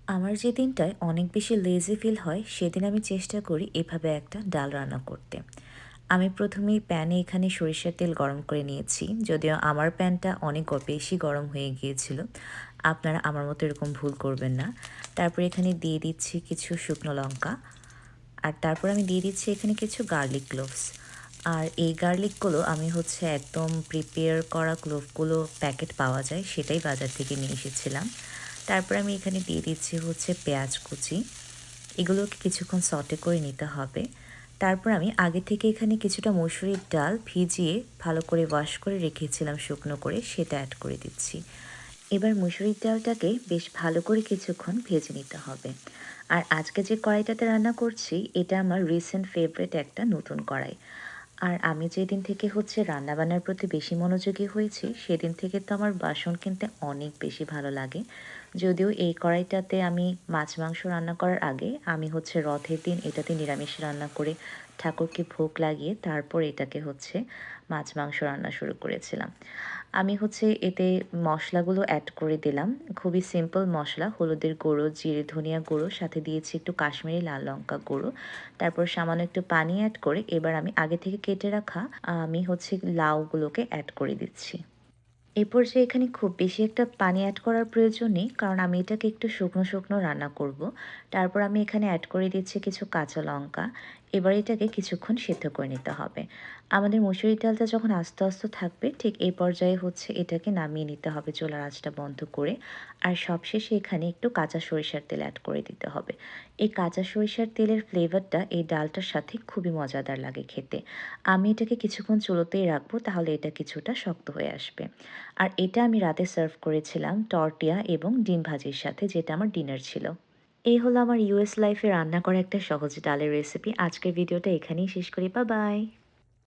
আমার যে দিনটায় অনেক বেশি লেজি ফিল হয় সেদিন আমি চেষ্টা করি এভাবে একটা ডাল রান্না করতে। আমি প্রথমেই প্যানে এখানে সরিষার তেল গরম করে নিয়েছি। যদিও আমার প্যানটা অনেক বেশি গরম হয়ে গিয়েছিল। আপনারা আমার মতো এরকম ভুল করবেন না। তারপর এখানে দিয়ে দিচ্ছি কিছু শুকনো লঙ্কা। আর তারপর আমি দিয়ে দিচ্ছি এখানে কিছু গার্লিক ক্লোভস। আর এই গার্লিকগুলো আমি হচ্ছে একদম প্রিপেয়ার করা ক্লোভগুলো প্যাকেট পাওয়া যায় সেটাই বাজার থেকে নিয়ে এসেছিলাম। তারপর আমি এখানে দিয়ে দিচ্ছি হচ্ছে পেঁয়াজ কুচি। এগুলোকে কিছুক্ষণ সটে করে নিতে হবে। তারপর আমি আগে থেকে এখানে কিছুটা মসুরির ডাল ভিজিয়ে ভালো করে ওয়াশ করে রেখেছিলাম শুকনো করে, সেটা অ্যাড করে দিচ্ছি। এবার মসুরির ডালটাকে বেশ ভালো করে কিছুক্ষণ ভেজে নিতে হবে। আর আজকে যে কড়াইটাতে রান্না করছি এটা আমার রিসেন্ট ফেভারিট একটা নতুন কড়াই। আর আমি যেদিন থেকে হচ্ছে রান্নাবান্নার প্রতি বেশি মনোযোগী হয়েছি সেদিন থেকে তো আমার বাসন কিনতে অনেক বেশি ভালো লাগে। যদিও এই কড়াইটাতে আমি মাছ মাংস রান্না করার আগে আমি হচ্ছে রথের দিন এটাতে নিরামিষ রান্না করে ঠাকুরকে ভোগ লাগিয়ে তারপর এটাকে হচ্ছে মাছ মাংস রান্না শুরু করেছিলাম। আমি হচ্ছে এতে মশলাগুলো অ্যাড করে দিলাম। খুবই সিম্পল মশলা, হলুদের গুঁড়ো, জিরে ধনিয়া গুঁড়ো, সাথে দিয়েছি একটু কাশ্মীরি লাল লঙ্কা গুঁড়ো। তারপর সামান্য একটু পানি অ্যাড করে এবার আমি আগে থেকে কেটে রাখা আমি হচ্ছে লাউগুলোকে অ্যাড করে দিচ্ছি। এই পর্যায়ে এখানে খুব বেশি একটা পানি অ্যাড করার প্রয়োজন নেই, কারণ আমি এটাকে একটু শুকনো শুকনো রান্না করব। তারপর আমি এখানে অ্যাড করে দিচ্ছি কিছু কাঁচা লঙ্কা। এবার এটাকে কিছুক্ষণ সেদ্ধ করে নিতে হবে। আমাদের মসুরির ডালটা যখন আস্তে আস্তে থাকবে ঠিক এই পর্যায়ে হচ্ছে এটাকে নামিয়ে নিতে হবে চুলার আঁচটা বন্ধ করে। আর সবশেষে এখানে একটু কাঁচা সরিষার তেল অ্যাড করে দিতে হবে। এই কাঁচা সরিষার তেলের ফ্লেভারটা এই ডালটার সাথে খুবই মজাদার লাগে খেতে। আমি এটাকে কিছুক্ষণ চুলোতেই রাখবো, তাহলে এটা কিছুটা শক্ত হয়ে আসবে। আর এটা আমি রাতে সার্ভ করেছিলাম টর্টিয়া এবং ডিম ভাজির সাথে, যেটা আমার ডিনার ছিল। এই হলো আমার ইউএস লাইফে রান্না করা একটা সহজ ডালের রেসিপি। আজকের ভিডিওটা এখানেই শেষ করি। Bye bye.